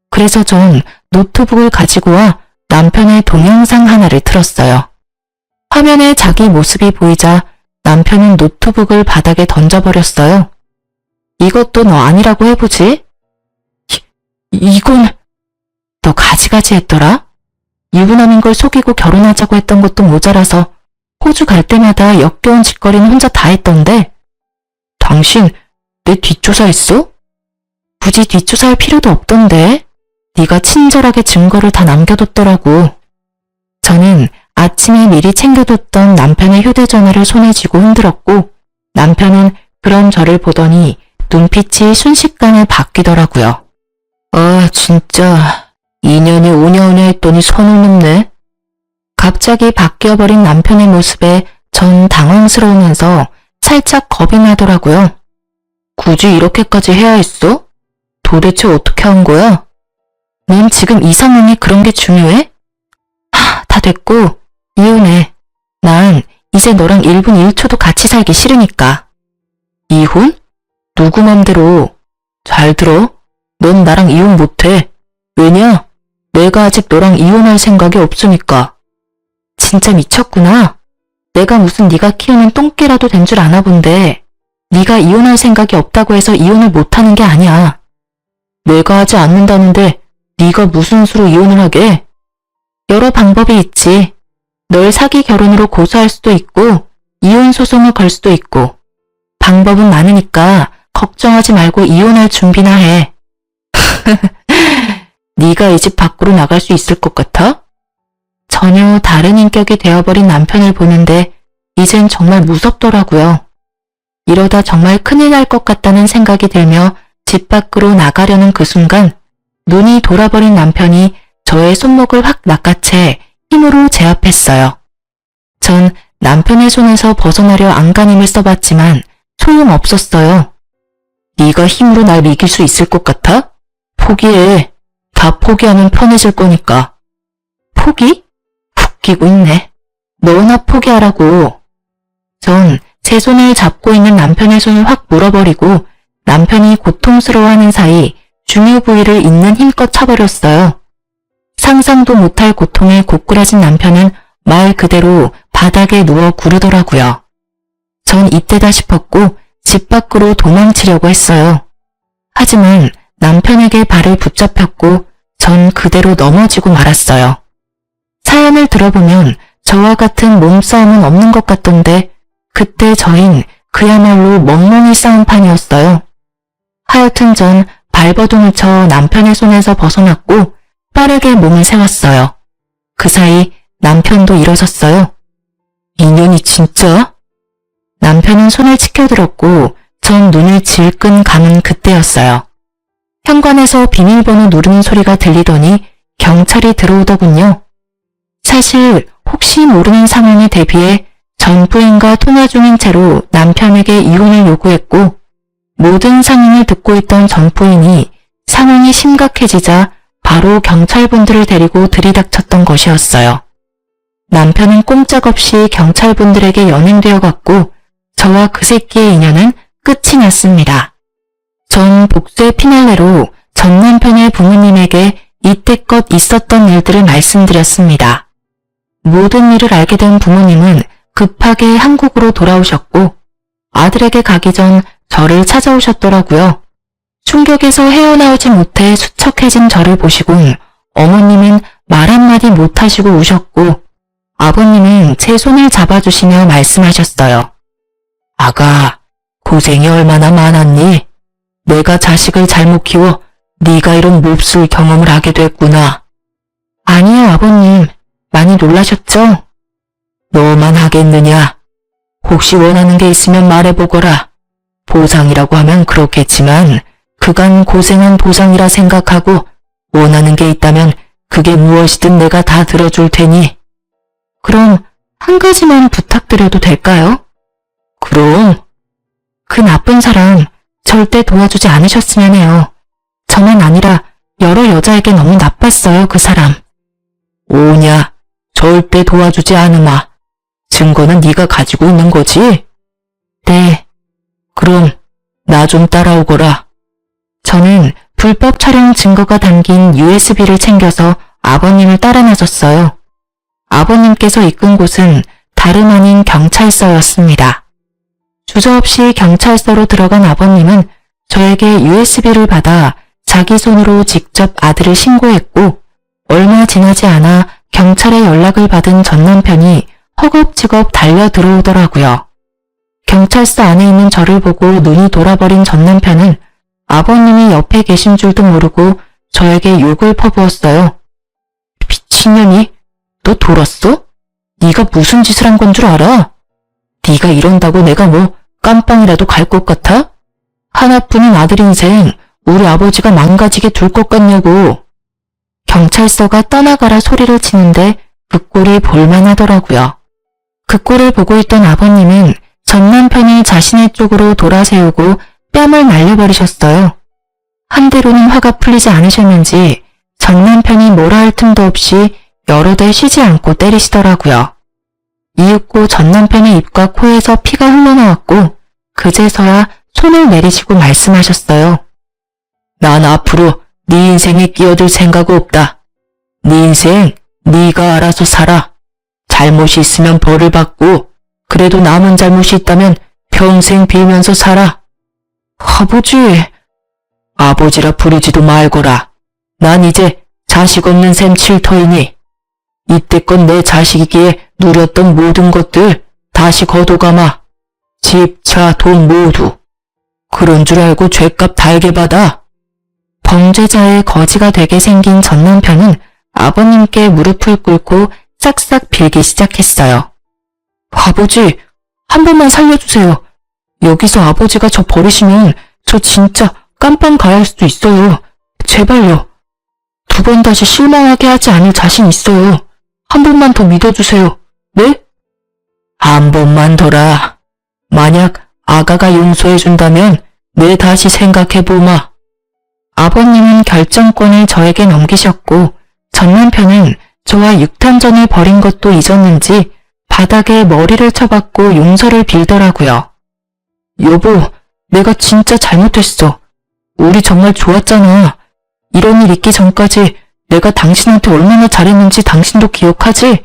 그래서 전 노트북을 가지고 와 남편의 동영상 하나를 틀었어요. 화면에 자기 모습이 보이자 남편은 노트북을 바닥에 던져버렸어요. 이것도 너 아니라고 해보지? 이건... 너 가지가지 했더라? 유부남인 걸 속이고 결혼하자고 했던 것도 모자라서 호주 갈 때마다 역겨운 짓거리는 혼자 다 했던데 당신 내 뒷조사했어? 굳이 뒷조사할 필요도 없던데 네가 친절하게 증거를 다 남겨뒀더라고. 저는 아침에 미리 챙겨뒀던 남편의 휴대전화를 손에 쥐고 흔들었고 남편은 그런 저를 보더니 눈빛이 순식간에 바뀌더라고요. 아 진짜 2년이 5년에 했더니 선을 넘네. 갑자기 바뀌어버린 남편의 모습에 전 당황스러우면서 살짝 겁이 나더라고요. 굳이 이렇게까지 해야 했어? 도대체 어떻게 한 거야? 넌 지금 이 상황이 그런 게 중요해? 다 됐고 이혼해. 난 이제 너랑 1분 1초도 같이 살기 싫으니까. 이혼? 누구 맘대로. 잘 들어. 넌 나랑 이혼 못해. 왜냐? 내가 아직 너랑 이혼할 생각이 없으니까. 진짜 미쳤구나. 내가 무슨 네가 키우는 똥개라도 된 줄 아나 본데 네가 이혼할 생각이 없다고 해서 이혼을 못하는 게 아니야. 내가 하지 않는다는데 네가 무슨 수로 이혼을 하게? 여러 방법이 있지. 널 사기 결혼으로 고소할 수도 있고 이혼 소송을 걸 수도 있고 방법은 많으니까 걱정하지 말고 이혼할 준비나 해. 네가 이 집 밖으로 나갈 수 있을 것 같아? 전혀 다른 인격이 되어버린 남편을 보는데 이젠 정말 무섭더라고요. 이러다 정말 큰일 날 것 같다는 생각이 들며 집 밖으로 나가려는 그 순간 눈이 돌아버린 남편이 저의 손목을 확 낚아채 힘으로 제압했어요. 전 남편의 손에서 벗어나려 안간힘을 써봤지만 소용없었어요. 네가 힘으로 날 이길 수 있을 것 같아? 포기해. 다 포기하면 편해질 거니까. 포기? 웃기고 있네. 너나 포기하라고. 전 제 손을 잡고 있는 남편의 손을 확 물어버리고 남편이 고통스러워하는 사이 중요 부위를 있는 힘껏 차버렸어요. 상상도 못할 고통에 고꾸라진 남편은 말 그대로 바닥에 누워 구르더라고요. 전 이때다 싶었고 집 밖으로 도망치려고 했어요. 하지만 남편에게 발을 붙잡혔고 전 그대로 넘어지고 말았어요. 사연을 들어보면 저와 같은 몸싸움은 없는 것 같던데 그때 저흰 그야말로 멍멍이 싸움판이었어요. 하여튼 전 발버둥을 쳐 남편의 손에서 벗어났고 빠르게 몸을 세웠어요. 그 사이 남편도 일어섰어요. 인연이 진짜? 남편은 손을 치켜들었고 전 눈을 질끈 감은 그때였어요. 현관에서 비밀번호 누르는 소리가 들리더니 경찰이 들어오더군요. 사실 혹시 모르는 상황에 대비해 전 부인과 통화 중인 채로 남편에게 이혼을 요구했고 모든 상황을 듣고 있던 전 부인이 상황이 심각해지자 바로 경찰분들을 데리고 들이닥쳤던 것이었어요. 남편은 꼼짝없이 경찰분들에게 연행되어 갔고 저와 그 새끼의 인연은 끝이 났습니다. 전 복수의 피날레로 전 남편의 부모님에게 이때껏 있었던 일들을 말씀드렸습니다. 모든 일을 알게 된 부모님은 급하게 한국으로 돌아오셨고 아들에게 가기 전 저를 찾아오셨더라고요. 충격에서 헤어나오지 못해 수척해진 저를 보시곤 어머님은 말 한마디 못하시고 우셨고 아버님은 제 손을 잡아주시며 말씀하셨어요. 아가, 고생이 얼마나 많았니? 내가 자식을 잘못 키워 네가 이런 몹쓸 경험을 하게 됐구나. 아니요, 아버님. 많이 놀라셨죠? 너만 하겠느냐? 혹시 원하는 게 있으면 말해보거라. 보상이라고 하면 그렇겠지만 그간 고생한 보상이라 생각하고 원하는 게 있다면 그게 무엇이든 내가 다 들어줄 테니. 그럼 한 가지만 부탁드려도 될까요? 그럼. 그 나쁜 사람 절대 도와주지 않으셨으면 해요. 저만 아니라 여러 여자에게 너무 나빴어요, 그 사람. 오냐, 절대 도와주지 않으마. 증거는 네가 가지고 있는 거지? 네. 그럼 나 좀 따라오거라. 저는 불법 촬영 증거가 담긴 USB를 챙겨서 아버님을 따라 나섰어요. 아버님께서 이끈 곳은 다름 아닌 경찰서였습니다. 주저없이 경찰서로 들어간 아버님은 저에게 USB를 받아 자기 손으로 직접 아들을 신고했고 얼마 지나지 않아 경찰에 연락을 받은 전 남편이 허겁지겁 달려 들어오더라고요. 경찰서 안에 있는 저를 보고 눈이 돌아버린 전 남편은 아버님이 옆에 계신 줄도 모르고 저에게 욕을 퍼부었어요. 미친년이? 너 돌았어? 네가 무슨 짓을 한 건 줄 알아? 네가 이런다고 내가 뭐 깜빵이라도 갈 것 같아? 하나뿐인 아들 인생 우리 아버지가 망가지게 둘 것 같냐고. 경찰서가 떠나가라 소리를 치는데 그 꼴이 볼만하더라고요. 그 꼴을 보고 있던 아버님은 전 남편이 자신의 쪽으로 돌아세우고 뺨을 날려버리셨어요. 한 대로는 화가 풀리지 않으셨는지 전 남편이 뭐라 할 틈도 없이 여러 대 쉬지 않고 때리시더라고요. 이윽고 전 남편의 입과 코에서 피가 흘러나왔고 그제서야 손을 내리시고 말씀하셨어요. 난 앞으로 네 인생에 끼어들 생각 없다. 네 인생 네가 알아서 살아. 잘못이 있으면 벌을 받고 그래도 남은 잘못이 있다면 평생 빌면서 살아. 아버지. 아버지라 부르지도 말거라. 난 이제 자식 없는 셈 칠터이니 이때껏 내 자식이기에 누렸던 모든 것들 다시 거둬가마. 집, 차, 돈 모두. 그런 줄 알고 죗값 달게 받아. 범죄자의 거지가 되게 생긴 전 남편은 아버님께 무릎을 꿇고 싹싹 빌기 시작했어요. 아버지, 한 번만 살려주세요. 여기서 아버지가 저 버리시면 저 진짜 깜빵 가야 할 수도 있어요. 제발요. 2번 다시 실망하게 하지 않을 자신 있어요. 한 번만 더 믿어주세요. 네? 한 번만 더라. 만약 아가가 용서해준다면 내 다시 생각해보마. 아버님은 결정권을 저에게 넘기셨고 전 남편은 저와 육탄전을 벌인 것도 잊었는지 바닥에 머리를 쳐박고 용서를 빌더라고요. 여보, 내가 진짜 잘못했어. 우리 정말 좋았잖아. 이런 일 있기 전까지 내가 당신한테 얼마나 잘했는지 당신도 기억하지?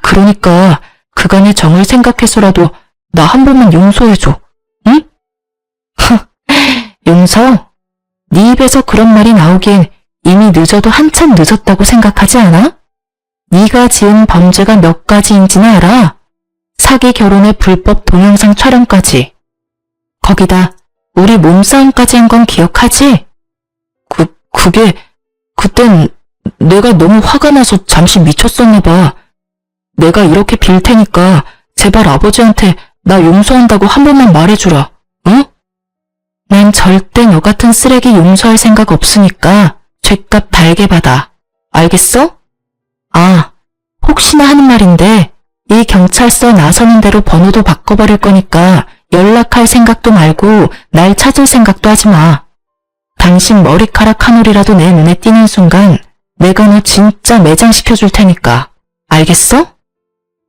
그러니까 그간의 정을 생각해서라도 나 한 번만 용서해줘. 응? 용서? 네 입에서 그런 말이 나오기엔 이미 늦어도 한참 늦었다고 생각하지 않아? 네가 지은 범죄가 몇 가지인지는 알아? 사기 결혼의 불법 동영상 촬영까지. 거기다 우리 몸싸움까지 한 건 기억하지? 그땐 내가 너무 화가 나서 잠시 미쳤었나 봐. 내가 이렇게 빌 테니까 제발 아버지한테 나 용서한다고 한 번만 말해주라. 응? 난 절대 너 같은 쓰레기 용서할 생각 없으니까 죗값 달게 받아. 알겠어? 아, 혹시나 하는 말인데 이 경찰서 나서는 대로 번호도 바꿔버릴 거니까 연락할 생각도 말고 날 찾을 생각도 하지 마. 당신 머리카락 한 올이라도 내 눈에 띄는 순간 내가 너 진짜 매장시켜줄 테니까. 알겠어?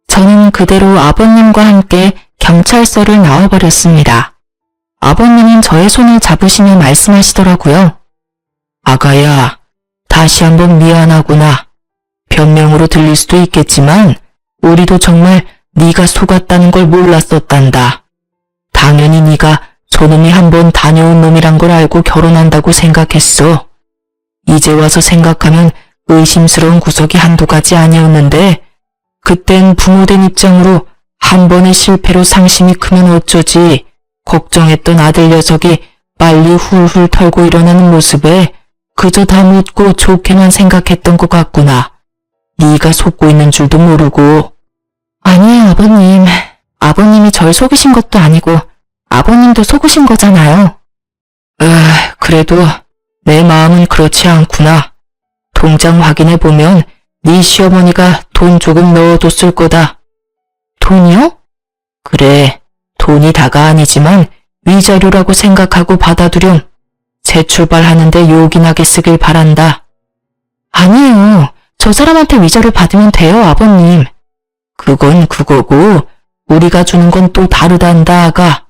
저는 그대로 아버님과 함께 경찰서를 나와버렸습니다. 아버님은 저의 손을 잡으시며 말씀하시더라고요. 아가야, 다시 한번 미안하구나. 변명으로 들릴 수도 있겠지만 우리도 정말 네가 속았다는 걸 몰랐었단다. 당연히 네가 저놈이 한번 다녀온 놈이란 걸 알고 결혼한다고 생각했어. 이제 와서 생각하면 의심스러운 구석이 한두 가지 아니었는데 그땐 부모된 입장으로 한 번의 실패로 상심이 크면 어쩌지 걱정했던 아들 녀석이 빨리 훌훌 털고 일어나는 모습에 그저 다 묻고 좋게만 생각했던 것 같구나. 네가 속고 있는 줄도 모르고. 아니에요, 아버님. 아버님이 절 속이신 것도 아니고 아버님도 속으신 거잖아요. 그래도 내 마음은 그렇지 않구나. 통장 확인해보면 네 시어머니가 돈 조금 넣어뒀을 거다. 돈이요? 그래, 돈이 다가 아니지만 위자료라고 생각하고 받아두렴. 재출발하는데 요긴하게 쓰길 바란다. 아니에요. 저 사람한테 위자료 받으면 돼요, 아버님. 그건 그거고 우리가 주는 건 또 다르단다, 아가.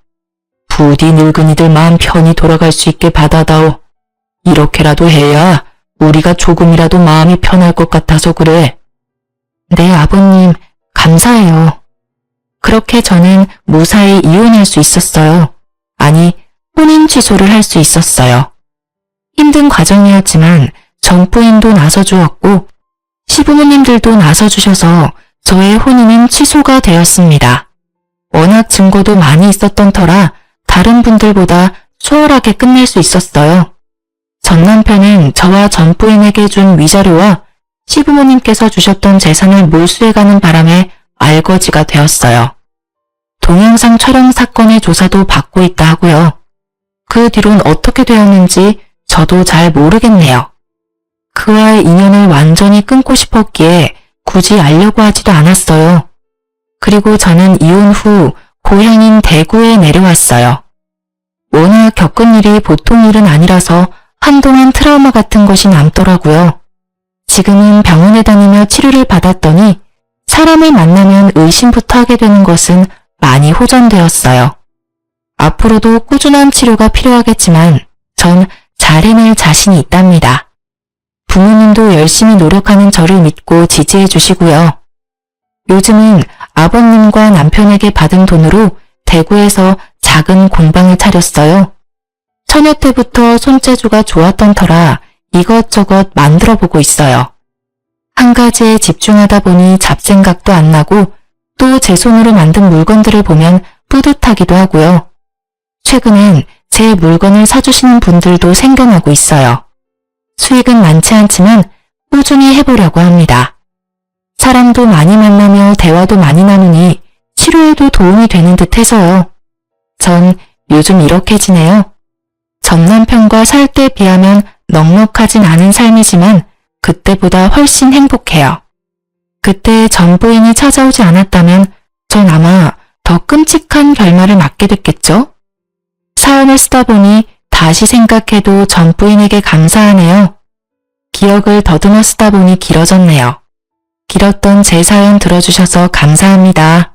부디 늙은이들 마음 편히 돌아갈 수 있게 받아다오. 이렇게라도 해야 우리가 조금이라도 마음이 편할 것 같아서 그래. 네, 아버님. 감사해요. 그렇게 저는 무사히 이혼할 수 있었어요. 아니, 혼인 취소를 할 수 있었어요. 힘든 과정이었지만 전부인도 나서주었고 시부모님들도 나서주셔서 저의 혼인은 취소가 되었습니다. 워낙 증거도 많이 있었던 터라 다른 분들보다 수월하게 끝낼 수 있었어요. 전 남편은 저와 전부인에게 준 위자료와 시부모님께서 주셨던 재산을 몰수해가는 바람에 알거지가 되었어요. 동영상 촬영 사건의 조사도 받고 있다 하고요. 그 뒤론 어떻게 되었는지 저도 잘 모르겠네요. 그와의 인연을 완전히 끊고 싶었기에 굳이 알려고 하지도 않았어요. 그리고 저는 이혼 후 고향인 대구에 내려왔어요. 워낙 겪은 일이 보통 일은 아니라서 한동안 트라우마 같은 것이 남더라고요. 지금은 병원에 다니며 치료를 받았더니 사람을 만나면 의심부터 하게 되는 것은 많이 호전되었어요. 앞으로도 꾸준한 치료가 필요하겠지만 전 잘 해낼 자신이 있답니다. 부모님도 열심히 노력하는 저를 믿고 지지해 주시고요. 요즘은 아버님과 남편에게 받은 돈으로 대구에서 작은 공방을 차렸어요. 처녀 때부터 손재주가 좋았던 터라 이것저것 만들어 보고 있어요. 한 가지에 집중하다 보니 잡생각도 안 나고 또 제 손으로 만든 물건들을 보면 뿌듯하기도 하고요. 최근엔 제 물건을 사주시는 분들도 생겨나고 있어요. 수익은 많지 않지만 꾸준히 해보려고 합니다. 사람도 많이 만나며 대화도 많이 나누니 치료에도 도움이 되는 듯 해서요. 전 요즘 이렇게 지내요. 전 남편과 살 때 비하면 넉넉하진 않은 삶이지만 그때보다 훨씬 행복해요. 그때 전 부인이 찾아오지 않았다면 전 아마 더 끔찍한 결말을 맞게 됐겠죠? 사연을 쓰다 보니 다시 생각해도 전 부인에게 감사하네요. 기억을 더듬어 쓰다 보니 길어졌네요. 길었던 제 사연 들어주셔서 감사합니다.